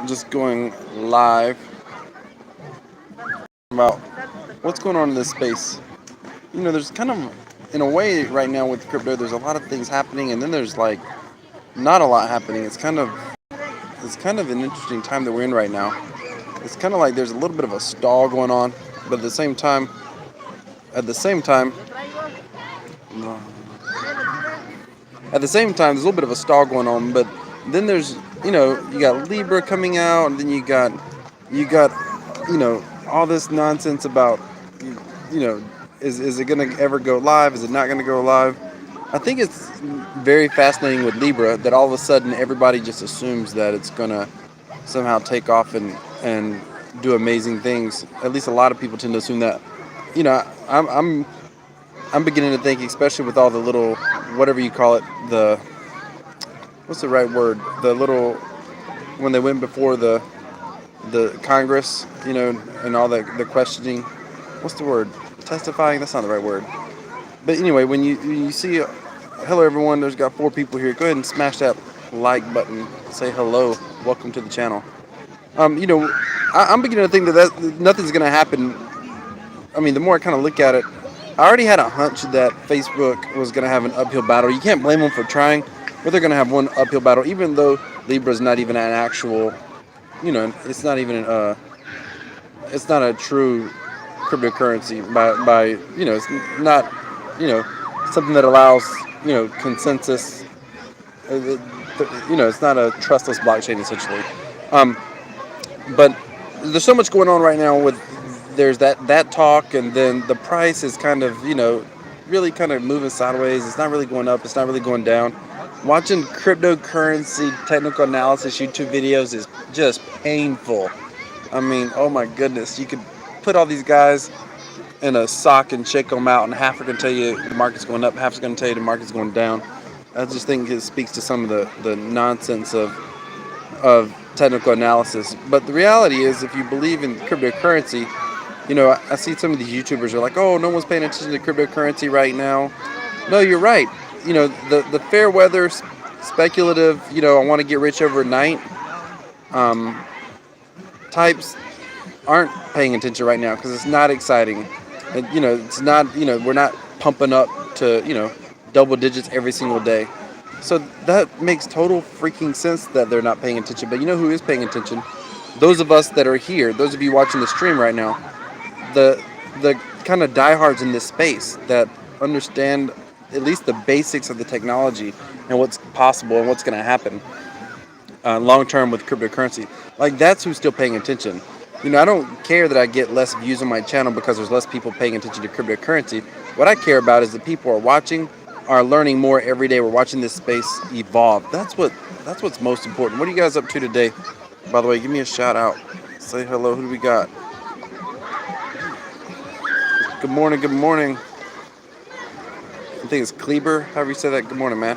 just going live about what's going on in this space. There's kind of, in a way, right now with crypto, there's a lot of things happening, and then there's like not a lot happening. It's kind of an interesting time that we're in right now. It's kind of like there's a little bit of a stall going on, but at the same time, there's a little bit of a stall going on. But then there's, you got Libra coming out, and then you got all this nonsense about, you know, is it going to ever go live? Is it not going to go live? I think it's very fascinating with Libra that all of a sudden everybody just assumes that it's going to somehow take off and do amazing things. At least a lot of people tend to assume that. I'm beginning to think, especially with all the little, whatever you call it, the what's the right word? The little, when they went before the Congress, and all the questioning. What's the word? Testifying? That's not the right word. But anyway, when you see, hello everyone, there's got 4 people here. Go ahead and smash that like button. Say hello. Welcome to the channel. I'm beginning to think that nothing's going to happen. I mean, the more I kind of look at it, I already had a hunch that Facebook was going to have an uphill battle. You can't blame them for trying, but they're going to have one uphill battle, even though Libra's not even an actual, it's not even it's not a true cryptocurrency by it's not, something that allows, consensus. It's not a trustless blockchain essentially. Um, but there's so much going on right now with there's that talk, and then the price is kind of, really kind of moving sideways. It's not really going up. It's not really going down. Watching cryptocurrency technical analysis YouTube videos is just painful. I mean, oh my goodness, you could put all these guys in a sock and shake them out, and half are going to tell you the market's going up, half's going to tell you the market's going down. I just think it speaks to some of the nonsense of technical analysis. But the reality is, if you believe in cryptocurrency, I see some of these YouTubers are like, oh, no one's paying attention to cryptocurrency right now. No, you're right. The fair weather, speculative, I want to get rich overnight um, types aren't paying attention right now because it's not exciting. And, it's not, we're not pumping up to, double digits every single day. So that makes total freaking sense that they're not paying attention. But you know who is paying attention? Those of us that are here, those of you watching the stream right now, the kind of diehards in this space that understand at least the basics of the technology and what's possible and what's going to happen long term with cryptocurrency. Like, that's who's still paying attention. I don't care that I get less views on my channel because there's less people paying attention to cryptocurrency. What I care about is that people are watching, are learning more every day. We're watching this space evolve. That's what's most important. What are you guys up to today? By the way, give me a shout out. Say hello. Who do we got? Good morning. Good morning. I think it's Kleber. However you say that. Good morning, man.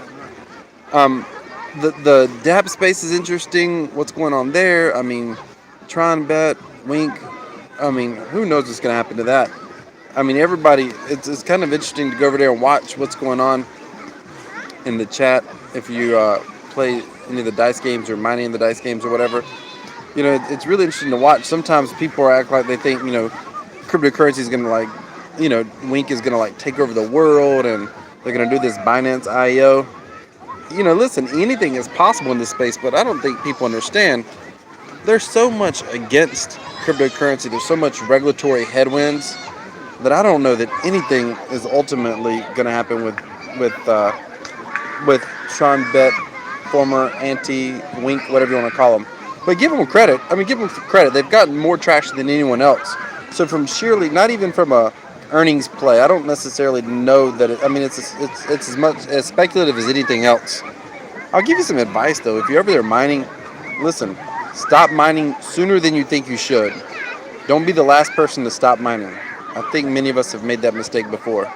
The DApp space is interesting. What's going on there? I mean, Tron bet, Wink. I mean, who knows what's going to happen to that? I mean, everybody, it's kind of interesting to go over there and watch what's going on in the chat. If you play any of the dice games or mining the dice games or whatever, it's really interesting to watch. Sometimes people act like they think, cryptocurrency is going to Wink is going to take over the world, and they're going to do this Binance IO. Listen, anything is possible in this space, but I don't think people understand. There's so much against cryptocurrency. There's so much regulatory headwinds that I don't know that anything is ultimately going to happen with Sean Bet, former anti-Wink, whatever you want to call them. But give them credit. I mean, give them credit. They've gotten more traction than anyone else. So from sheerly, not even from a earnings play, I don't necessarily know that it's as much as speculative as anything else. I'll give you some advice though. If you're over there mining, listen, stop mining sooner than you think you should. Don't be the last person to stop mining. I think many of us have made that mistake before.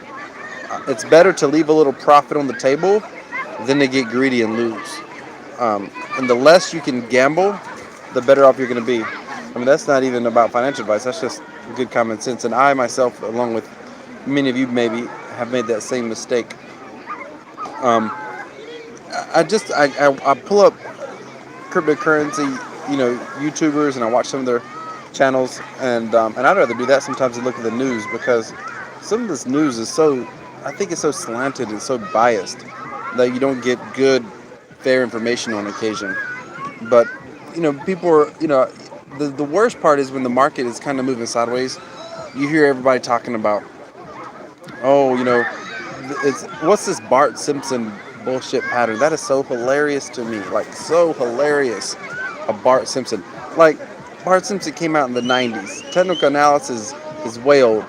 It's better to leave a little profit on the table than to get greedy and lose. And the less you can gamble, the better off you're going to be. I mean, that's not even about financial advice. That's just good common sense. And I myself, along with many of you maybe, have made that same mistake. I pull up cryptocurrency YouTubers and I watch some of their channels, and I'd rather do that sometimes than look at the news because some of this news is I think it's so slanted and so biased that you don't get good, fair information on occasion. But people are the worst part is when the market is kind of moving sideways. You hear everybody talking about, oh, it's what's this Bart Simpson bullshit pattern? That is so hilarious to me. Like, so hilarious. A Bart Simpson. Like, Bart Simpson came out in the 90s. Technical analysis is way old.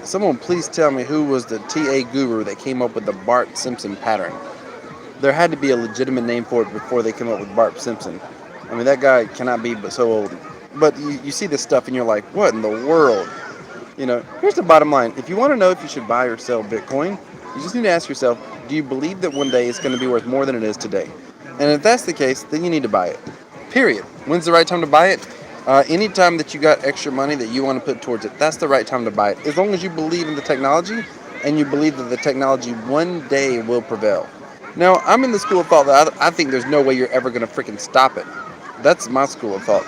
Someone please tell me who was the TA guru that came up with the Bart Simpson pattern. There had to be a legitimate name for it before they came up with Bart Simpson. I mean, that guy cannot be but so old. But you see this stuff and you're like, what in the world? Here's the bottom line. If you want to know if you should buy or sell Bitcoin, you just need to ask yourself, do you believe that one day it's going to be worth more than it is today? And if that's the case, then you need to buy it. Period. When's the right time to buy it? Anytime that you got extra money that you want to put towards it, that's the right time to buy it. As long as you believe in the technology and you believe that the technology one day will prevail. Now, I'm in the school of thought that I think there's no way you're ever going to freaking stop it. That's my school of thought.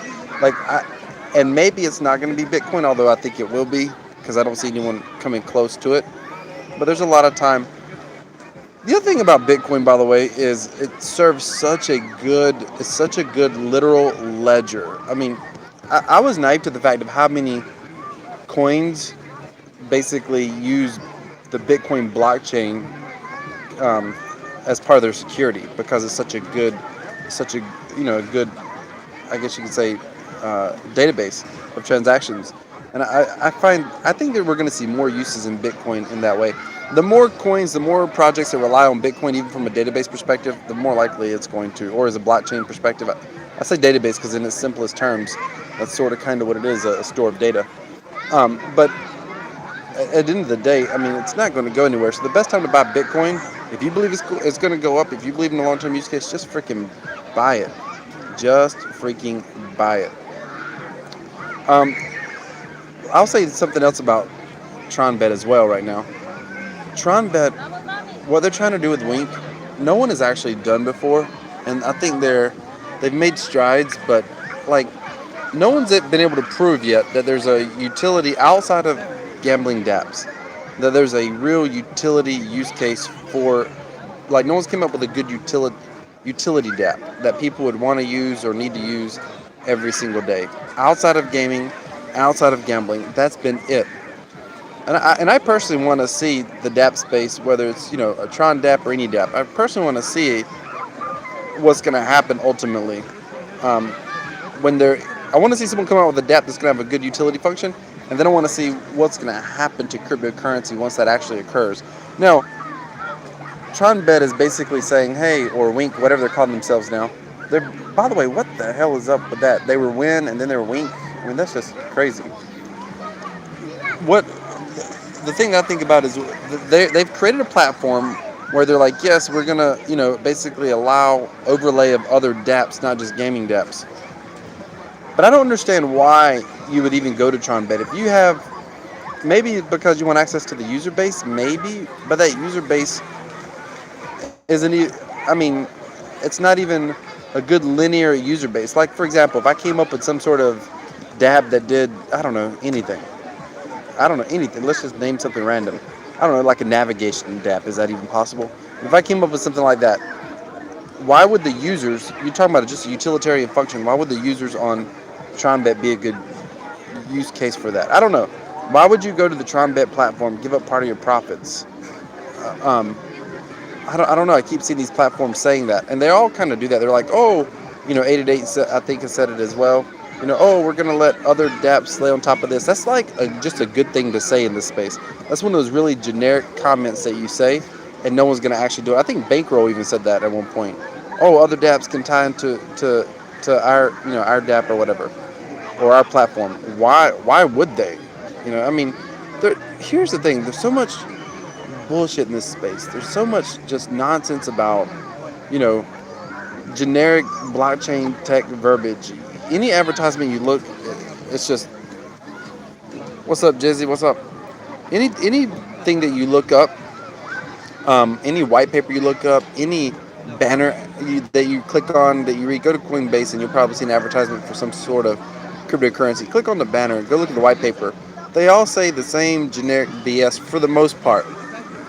And maybe it's not going to be Bitcoin, although I think it will be, because I don't see anyone coming close to it. But there's a lot of time. The other thing about Bitcoin, by the way, is it serves it's such a good literal ledger. I mean, I was naive to the fact of how many coins basically use the Bitcoin blockchain as part of their security, because it's such a good, I guess you could say, database of transactions. And I think that we're going to see more uses in Bitcoin in that way. The more coins, the more projects that rely on Bitcoin, even from a database perspective, the more likely it's going to, or as a blockchain perspective. I say database because in its simplest terms, that's sort of kind of what it is, a store of data. But at the end of the day, I mean, it's not going to go anywhere. So the best time to buy Bitcoin, if you believe it's going to go up, if you believe in the long-term use case, just freaking buy it. Just freaking buy it. I'll say something else about TronBet as well right now. TronBet, what they're trying to do with Wink, no one has actually done before, and I think they've made strides, but like no one's been able to prove yet that there's a utility outside of gambling dApps, that there's a real utility use case for, like, no one's came up with a good utility dApp that people would want to use or need to use every single day outside of gaming, outside of gambling. That's been it. And I personally want to see the dApp space, whether it's a Tron dApp or any dApp. I personally want to see what's going to happen ultimately. I want to see someone come out with a dApp that's going to have a good utility function, and then I want to see what's going to happen to cryptocurrency once that actually occurs. Now, TronBet is basically saying, hey, or Wink, whatever they're calling themselves now. By the way, what the hell is up with that? They were Win and then they were Wink. I mean, that's just crazy. The thing I think about is they've created a platform where they're like, yes, we're gonna, basically allow overlay of other dApps, not just gaming dApps. But I don't understand why you would even go to TronBet if you have, maybe because you want access to the user base, maybe, but that user base isn't. I mean, it's not even a good linear user base. Like, for example, if I came up with some sort of dApp that did, I don't know anything. Let's just name something random. I don't know, like a navigation dApp. Is that even possible? If I came up with something like that, why would the users, you're talking about just a utilitarian function, why would the users on TronBet be a good use case for that? I don't know. Why would you go to the TronBet platform, give up part of your profits? I don't know. I keep seeing these platforms saying that, and they all kind of do that. They're like, oh, 888, I think has said it as well. Oh, we're going to let other dApps lay on top of this. That's like just a good thing to say in this space. That's one of those really generic comments that you say, and no one's going to actually do it. I think Bankroll even said that at one point. Oh, other dApps can tie into our our dApp or whatever, or our platform. Why would they? I mean, here's the thing. There's so much bullshit in this space. There's so much just nonsense about generic blockchain tech verbiage. Any advertisement you look, it's just, what's up, Jizzy? What's up? Anything that you look up, any white paper you look up, any banner that you click on, that you read, go to Coinbase and you'll probably see an advertisement for some sort of cryptocurrency. Click on the banner, go look at the white paper. They all say the same generic BS for the most part.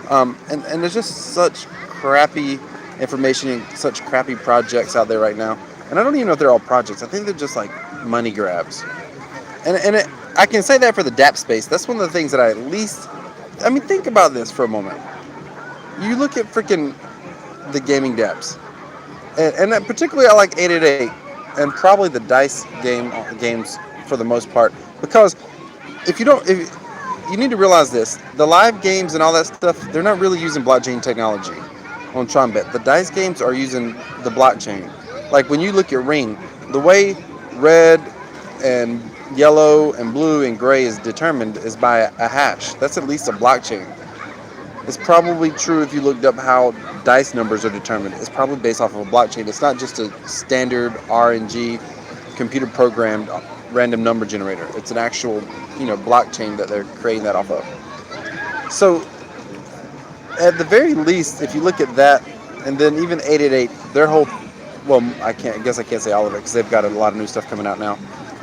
And there's just such crappy information and such crappy projects out there right now. And I don't even know if they're all projects. I think they're just like money grabs. I can say that for the DApp space. That's one of the things that I at least. I mean, think about this for a moment. You look at freaking the gaming dApps, and particularly I like 888 and probably the dice games for the most part, because if you need to realize this, the live games and all that stuff, they're not really using blockchain technology on TronBet. The dice games are using the blockchain. Like when you look at Ring, the way red and yellow and blue and gray is determined is by a hash. That's at least a blockchain. It's probably true if you looked up how dice numbers are determined. It's probably based off of a blockchain. It's not just a standard RNG computer programmed random number generator. It's an actual, blockchain that they're creating that off of. So at the very least, if you look at that, and then even 888, their whole, well, I guess I can't say all of it because they've got a lot of new stuff coming out now.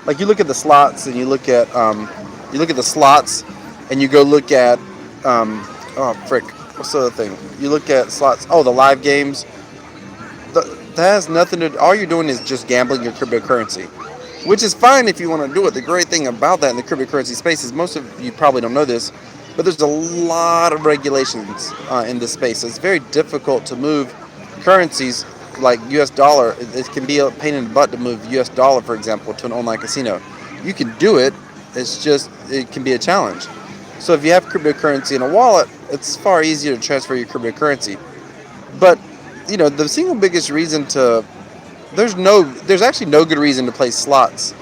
Like you look at the slots and you look at the slots, and you go look at what's the other thing? You look at slots. Oh, the live games. That has nothing to. All you're doing is just gambling your cryptocurrency, which is fine if you want to do it. The great thing about that in the cryptocurrency space is most of you probably don't know this, but there's a lot of regulations in this space. So it's very difficult to move currencies like US dollar. It can be a pain in the butt to move US dollar, for example, to an online casino. You can do it. It can be a challenge. So if you have cryptocurrency in a wallet, it's far easier to transfer your cryptocurrency. But the single biggest reason there's actually no good reason to play slots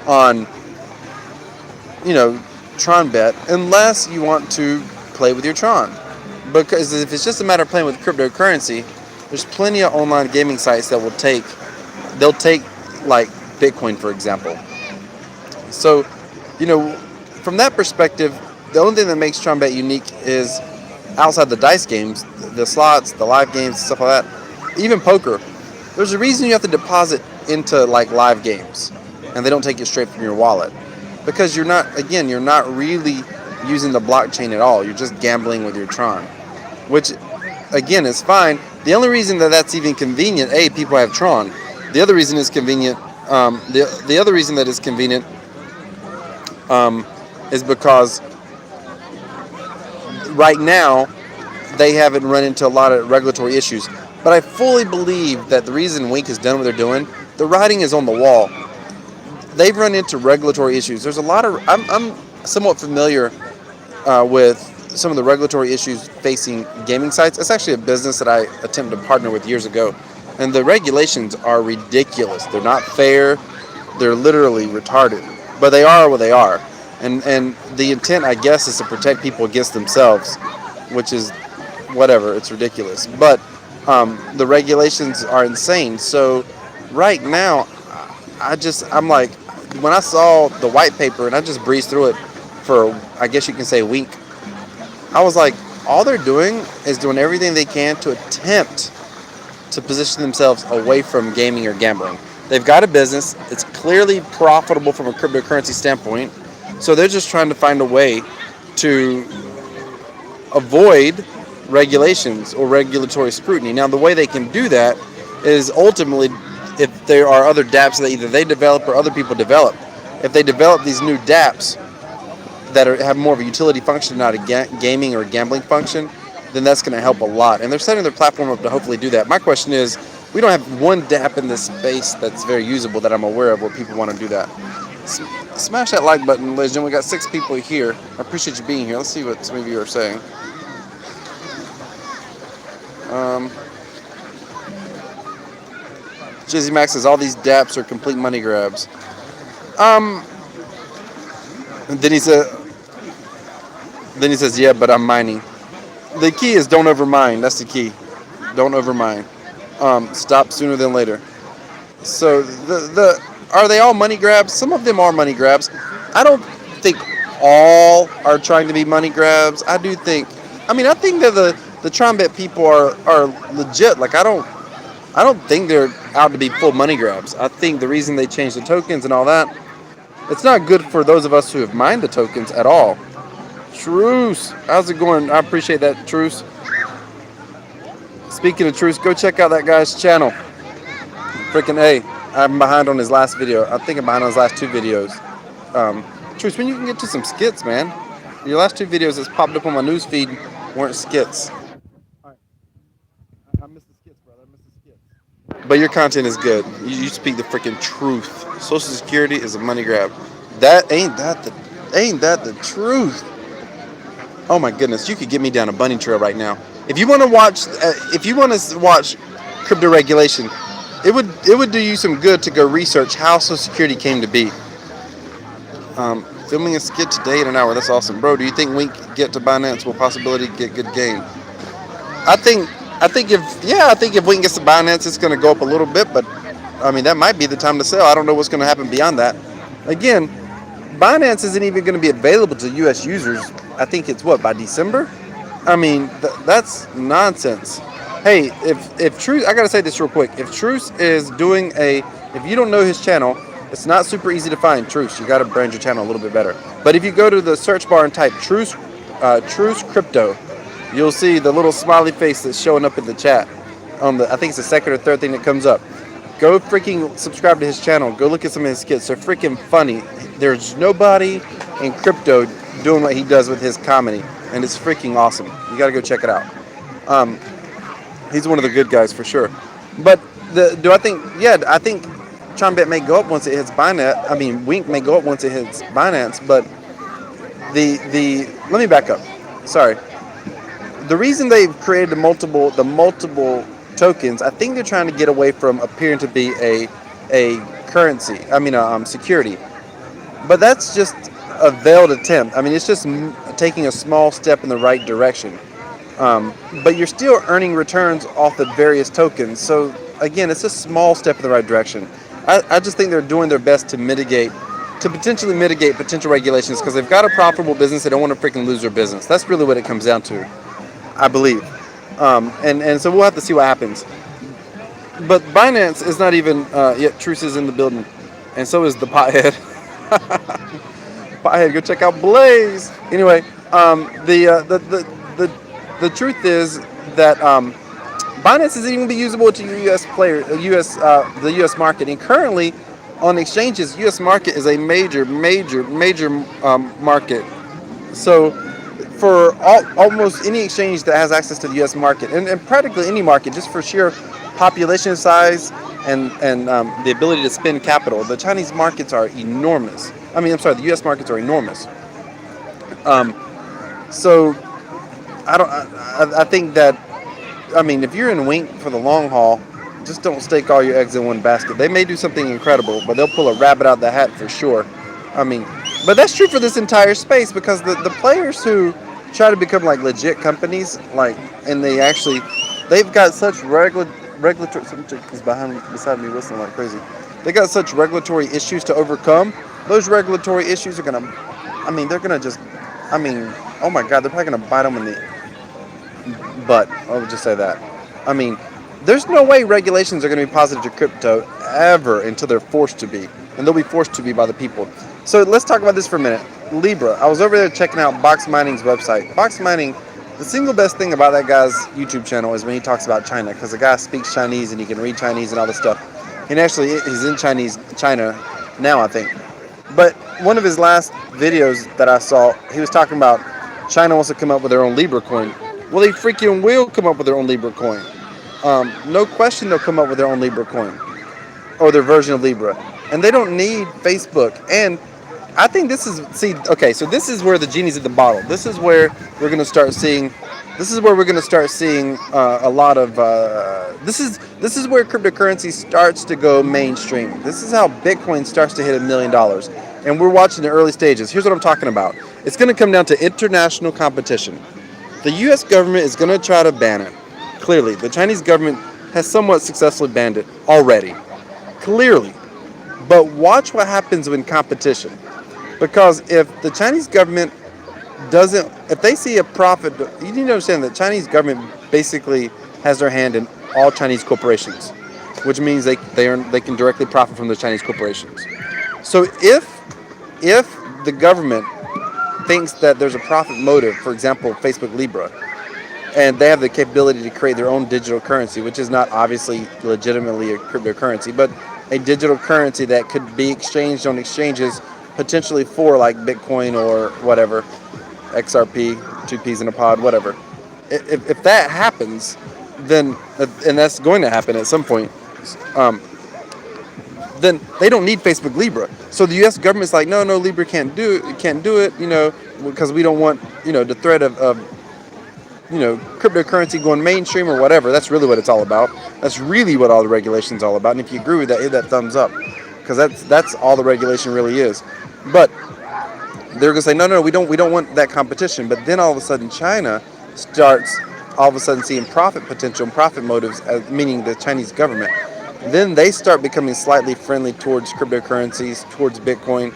on TronBet unless you want to play with your Tron. Because if it's just a matter of playing with cryptocurrency, there's plenty of online gaming sites that they'll take like Bitcoin, for example. So, from that perspective, the only thing that makes TronBet unique is outside the dice games, the slots, the live games, stuff like that, even poker. There's a reason you have to deposit into like live games, and they don't take it straight from your wallet, because you're not really using the blockchain at all. You're just gambling with your Tron, which again is fine. The only reason that that's even convenient, people have Tron. The other reason is convenient. The other reason that it's convenient is because right now they haven't run into a lot of regulatory issues. But I fully believe that the reason Wink has done what they're doing, the writing is on the wall. They've run into regulatory issues. There's a lot of. I'm somewhat familiar with some of the regulatory issues facing gaming sites. It's actually a business that I attempted to partner with years ago, and the regulations are ridiculous. They're not fair. They're literally retarded. But they are what they are. And the intent, I guess, is to protect people against themselves, which is whatever. It's ridiculous. But the regulations are insane. So right now, I'm like, when I saw the white paper and I just breezed through it for, I guess you can say, a week, I was like, all they're doing is doing everything they can to attempt to position themselves away from gaming or gambling. They've got a business. It's clearly profitable from a cryptocurrency standpoint. So they're just trying to find a way to avoid regulations or regulatory scrutiny. Now, the way they can do that is ultimately if there are other dApps that either they develop or other people develop. If they develop these new dApps that have more of a utility function, not a gaming or gambling function, then that's going to help a lot. And they're setting their platform up to hopefully do that. My question is, we don't have one dApp in this space that's very usable that I'm aware of where people want to do that. Smash that like button, ladies and gentlemen. We got 6 people here. I appreciate you being here. Let's see what some of you are saying. Jizzy Max says all these dApps are complete money grabs. And then he says, yeah, but I'm mining. The key is don't overmine. That's the key. Don't overmine. Stop sooner than later. So are they all money grabs? Some of them are money grabs. I don't think all are trying to be money grabs. I think that the TronBet people are legit. Like, I don't I don't think they're out to be full money grabs. I think the reason they changed the tokens and all that, it's not good for those of us who have mined the tokens at all. Truce, how's it going? I appreciate that, Truce. Speaking of Truce, go check out that guy's channel. Freaking A. I'm behind on his last video. I think I'm behind on his last 2 videos. Truce, when you can get to some skits, man. Your last 2 videos that's popped up on my news feed weren't skits. Alright. I missed the skits, brother. I missed the skits. But your content is good. You speak the freaking truth. Social Security is a money grab. Ain't that the truth? Oh my goodness, you could get me down a bunny trail right now. If you want to watch crypto regulation, it would do you some good to go research how Social Security came to be. Filming a skit today in an hour. That's awesome, bro. Do you think Wink get to Binance will possibility get good gain? I think if Wink gets to Binance, it's going to go up a little bit, but I mean that might be the time to sell. I don't know what's going to happen beyond that. Again, Binance isn't even going to be available to U.S. users. I think it's by December. I mean that's nonsense. Hey, if Truce, I gotta say this real quick. If Truce is doing if you don't know his channel, it's not super easy to find Truce. You gotta brand your channel a little bit better. But if you go to the search bar and type Truce Crypto, you'll see the little smiley face that's showing up in the chat. I think it's the second or third thing that comes up. Go freaking subscribe to his channel. Go look at some of his skits. They're freaking funny. There's nobody in crypto doing what he does with his comedy, and it's freaking awesome. You gotta go check it out. He's one of the good guys for sure. But I think TronBit may go up once it hits Binance. I mean, Wink may go up once it hits Binance. But let me back up. Sorry. The reason they've created the multiple tokens, I think they're trying to get away from appearing to be a currency. I mean, security. But that's just a veiled attempt. I mean, it's just taking a small step in the right direction. But you're still earning returns off the various tokens. So again, it's a small step in the right direction. I just think they're doing their best to potentially mitigate potential regulations because they've got a profitable business. They don't want to freaking lose their business. That's really what it comes down to, I believe. And so we'll have to see what happens. But Binance is not even yet. Truce is in the building, and so is the pothead. Pothead, go check out Blaze. Anyway, the truth is that Binance isn't even be usable to the U.S. market, and currently on exchanges, U.S. market is a major market. So for almost any exchange that has access to the U.S. market, and practically any market, just for sheer population size and the ability to spend capital, the Chinese markets are enormous. The U.S. markets are enormous. So I think that, if you're in Wink for the long haul, just don't stake all your eggs in one basket. They may do something incredible, but they'll pull a rabbit out of the hat for sure. But that's true for this entire space because the players who try to become like legit companies, and they've got such regulatory. Some chick is beside me whistling like crazy. They got such regulatory issues to overcome. Those regulatory issues are gonna, oh my God, they're probably gonna bite them in the butt. I would just say that. There's no way regulations are going to be positive to crypto ever until they're forced to be. And they'll be forced to be by the people. So let's talk about this for a minute. Libra. I was over there checking out Box Mining's website. Box Mining, the single best thing about that guy's YouTube channel is when he talks about China. Because the guy speaks Chinese and he can read Chinese and all this stuff. And actually, he's in China now, I think. But one of his last videos that I saw, he was talking about China wants to come up with their own Libra coin. Well, they freaking will come up with their own Libra coin. No question they'll come up with their own Libra coin or their version of Libra. And they don't need Facebook. And I think this is where the genie's in the bottle. This is where we're going to start seeing a lot of this is where cryptocurrency starts to go mainstream. This is how Bitcoin starts to hit $1 million. And we're watching the early stages. Here's what I'm talking about. It's going to come down to international competition. The U.S. government is going to try to ban it. Clearly, the Chinese government has somewhat successfully banned it already. Clearly. But watch what happens when competition. Because if the Chinese government if they see a profit, you need to understand that the Chinese government basically has their hand in all Chinese corporations. which means they can directly profit from the Chinese corporations. So if the government thinks that there's a profit motive, for example, Facebook Libra, and they have the capability to create their own digital currency, which is not obviously legitimately a cryptocurrency, but a digital currency that could be exchanged on exchanges potentially for like Bitcoin or whatever, XRP, 2Ps in a pod, whatever. If that happens, then, and that's going to happen at some point, then they don't need Facebook Libra. So the U.S. government's like, no, Libra can't do it, because we don't want, the threat of cryptocurrency going mainstream or whatever. That's really what it's all about. That's really what all the regulation's all about. And if you agree with that, hit that thumbs up, because that's all the regulation really is. But they're gonna say, no, we don't want that competition. But then all of a sudden, China starts all of a sudden seeing profit potential and profit motives, meaning the Chinese government. Then they start becoming slightly friendly towards cryptocurrencies, towards Bitcoin,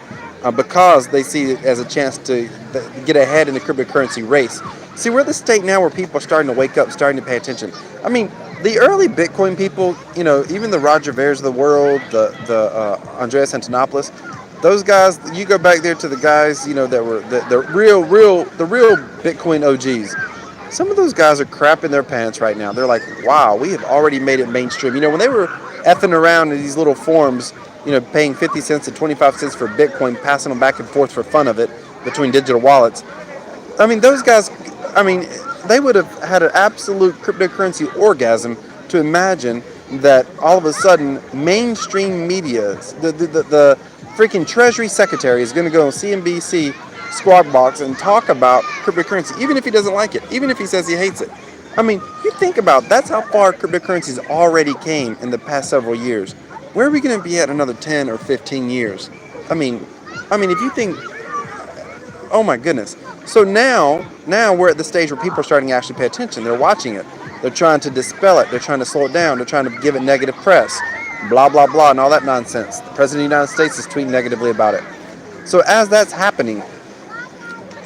because they see it as a chance to get ahead in the cryptocurrency race. See, we're at the state now where people are starting to wake up, starting to pay attention. I mean, the early Bitcoin people, even the Roger Veres of the world, the Andreas Antonopoulos, those guys, you go back there to the guys, that were the real Bitcoin OGs. Some of those guys are crapping their pants right now. They're like, wow, we have already made it mainstream. When they were effing around in these little forums, paying 50 cents and 25 cents for Bitcoin, passing them back and forth for fun of it between digital wallets. I mean, those guys, they would have had an absolute cryptocurrency orgasm to imagine that all of a sudden mainstream media, the freaking Treasury Secretary is going to go on CNBC Squawk Box and talk about cryptocurrency, even if he doesn't like it, even if he says he hates it. I mean, you think about that's how far cryptocurrencies already came in the past several years. Where are we going to be at another 10 or 15 years? I mean, if you think, oh my goodness. So now we're at the stage where people are starting to actually pay attention. They're watching it. They're trying to dispel it. They're trying to slow it down. They're trying to give it negative press. Blah, blah, blah, and all that nonsense. The President of the United States is tweeting negatively about it. So as that's happening,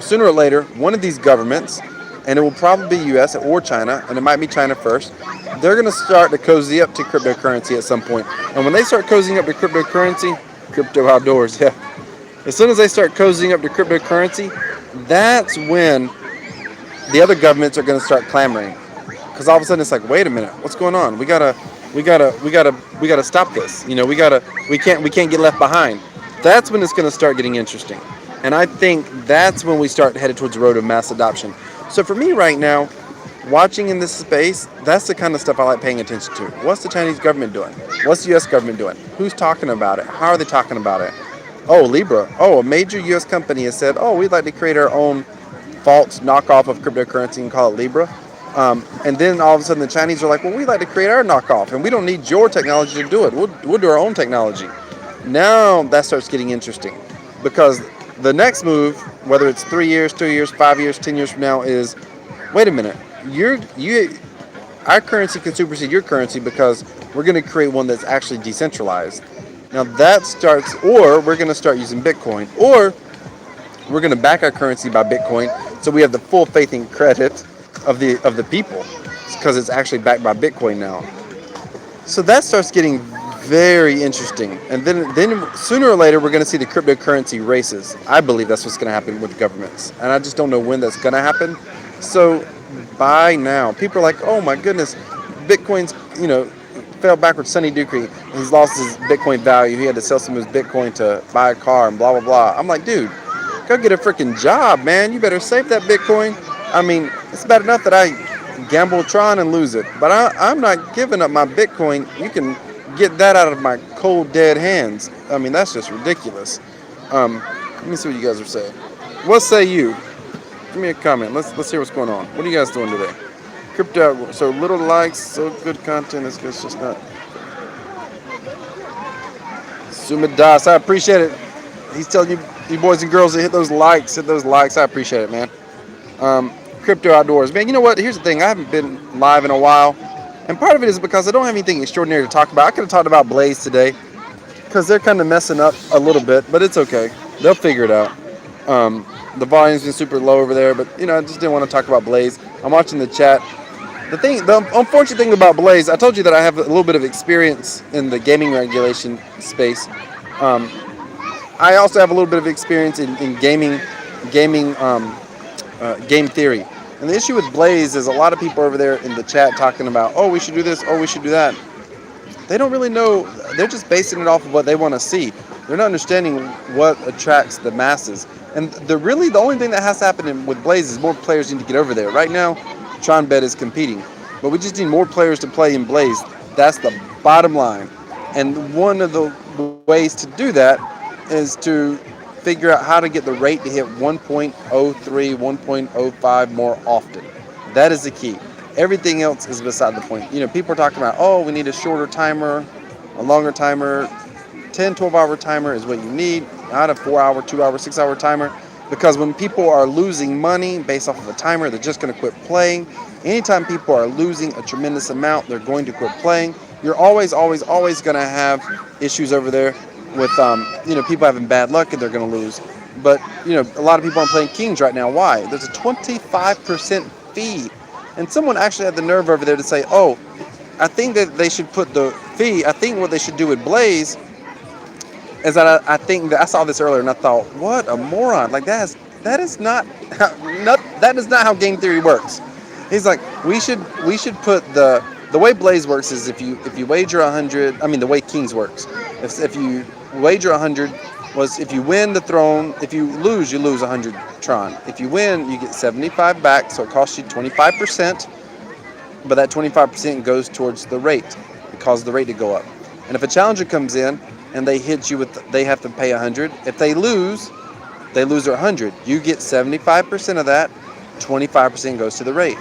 sooner or later, one of these governments, and it will probably be U.S. or China, and it might be China first, they're going to start to cozy up to cryptocurrency at some point. And when they start cozying up to cryptocurrency, crypto outdoors, yeah. As soon as they start cozying up to cryptocurrency, that's when the other governments are going to start clamoring. Because all of a sudden it's like, wait a minute, what's going on? We gotta stop this. We can't get left behind. That's when it's going to start getting interesting. And I think that's when we start headed towards the road of mass adoption. So for me right now, watching in this space, that's the kind of stuff I like paying attention to. What's the Chinese government doing? What's the U.S. government doing? Who's talking about it? How are they talking about it? Oh, Libra. Oh, a major U.S. company has said, we'd like to create our own false knockoff of cryptocurrency and call it Libra. And then all of a sudden the Chinese are like, well, we'd like to create our knockoff, and we don't need your technology to do it. We'll do our own technology. Now that starts getting interesting, because the next move, whether it's 3 years, 2 years, 5 years, 10 years from now, is, wait a minute, our currency can supersede your currency because we're going to create one that's actually decentralized. Now that starts, or we're going to start using Bitcoin, or we're going to back our currency by Bitcoin, so we have the full faith and credit of the people, because it's actually backed by Bitcoin now. So that starts getting very interesting, and then sooner or later we're going to see the cryptocurrency races. I believe that's what's going to happen with governments, and I just don't know when that's going to happen. So by now, people are like, oh my goodness, Bitcoin's fell backwards. Sonny Ducree, he's lost his Bitcoin value. He had to sell some of his Bitcoin to buy a car and blah blah blah. I'm like, dude, go get a freaking job, man. You better save that Bitcoin. I mean, it's bad enough that I gamble Tron and lose it, but I'm not giving up my Bitcoin. You can get that out of my cold dead hands. I mean, that's just ridiculous. Let me see what you guys are saying. What say you? Give me a comment. Let's hear what's going on. What are you guys doing today? Crypto, so little likes, so good content. It's just not. Sumidas, I appreciate it. He's telling you boys and girls to hit those likes. I appreciate it, man. Crypto outdoors, man. You know what? Here's the thing. I haven't been live in a while, and part of it is because I don't have anything extraordinary to talk about. I could have talked about Blaze today, because they're kind of messing up a little bit, but it's okay. They'll figure it out. The volume's been super low over there, but I just didn't want to talk about Blaze. I'm watching the chat. The unfortunate thing about Blaze, I told you that I have a little bit of experience in the gaming regulation space. Um, I also have a little bit of experience in gaming game theory. And the issue with Blaze is a lot of people over there in the chat talking about, oh, we should do this, oh, we should do that. They don't really know. They're just basing it off of what they want to see. They're not understanding what attracts the masses. And the only thing that has to happen with Blaze is more players need to get over there. Right now, TronBet is competing, but we just need more players to play in Blaze. That's the bottom line. And one of the ways to do that is to figure out how to get the rate to hit 1.03, 1.05 more often. That is the key. Everything else is beside the point. People are talking about, oh, we need a shorter timer, a longer timer. 10, 12-hour timer is what you need, not a 4-hour, 2-hour, 6-hour timer. Because when people are losing money based off of a timer, they're just going to quit playing. Anytime people are losing a tremendous amount, they're going to quit playing. You're always going to have issues over there with, people having bad luck and they're going to lose. But, a lot of people aren't playing Kings right now. Why? There's a 25% fee. And someone actually had the nerve over there to say, oh, I think that they should put the fee. I think what they should do with Blaze is that I think that I saw this earlier and I thought, what a moron! Like that is not how game theory works. He's like, we should put the way Blaze works is if you wager 100. I mean, the way Kings works. If you wager 100 was if you win the throne. If you lose 100 Tron. If you win, you get 75 back. So it costs you 25%. But that 25% goes towards the rate. It causes the rate to go up. And if a challenger comes in and they hit you they have to pay 100. If they lose their 100. You get 75% of that. 25% goes to the rate.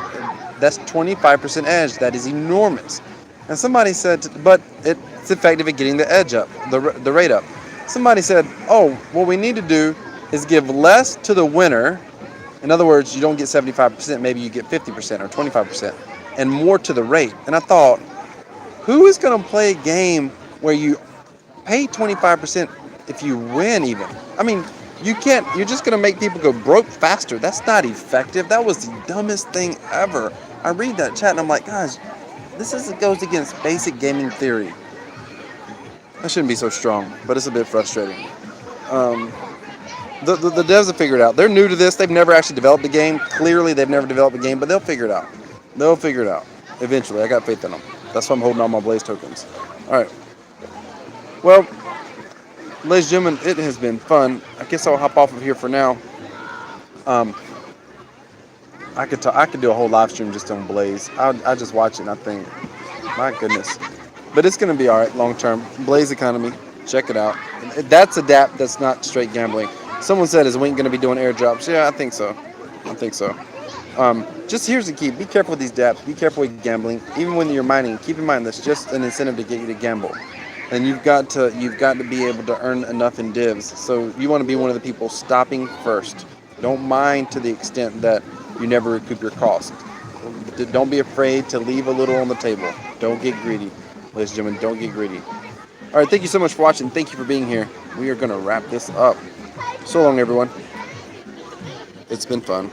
That's 25% edge. That is enormous. And somebody said, but it's effective at getting the edge up, the rate up. Somebody said, oh, what we need to do is give less to the winner. In other words, you don't get 75%, maybe you get 50% or 25%, and more to the rate. And I thought, who is going to play a game where you pay 25% if you win even? I mean, you can't, you're just going to make people go broke faster. That's not effective. That was the dumbest thing ever. I read that chat and I'm like, gosh, goes against basic gaming theory. I shouldn't be so strong, but it's a bit frustrating. The devs have figured it out. They're new to this. They've never actually developed a game. Clearly, they've never developed a game, but they'll figure it out. They'll figure it out eventually. I got faith in them. That's why I'm holding all my Blaze tokens. All right. Well, ladies and gentlemen, it has been fun. I guess I'll hop off of here for now. I could do a whole live stream just on Blaze. I just watch it and I think, my goodness. But it's going to be all right long term. Blaze economy, check it out. That's a DApp that's not straight gambling. Someone said, is Wink going to be doing airdrops? Yeah, I think so. Just here's the key. Be careful with these dApps. Be careful with gambling. Even when you're mining, keep in mind that's just an incentive to get you to gamble. And you've got to be able to earn enough in divs. So you want to be one of the people stopping first. Don't mine to the extent that you never recoup your cost. Don't be afraid to leave a little on the table. Don't get greedy. Ladies and gentlemen, don't get greedy. All right, thank you so much for watching. Thank you for being here. We are going to wrap this up. So long, everyone. It's been fun.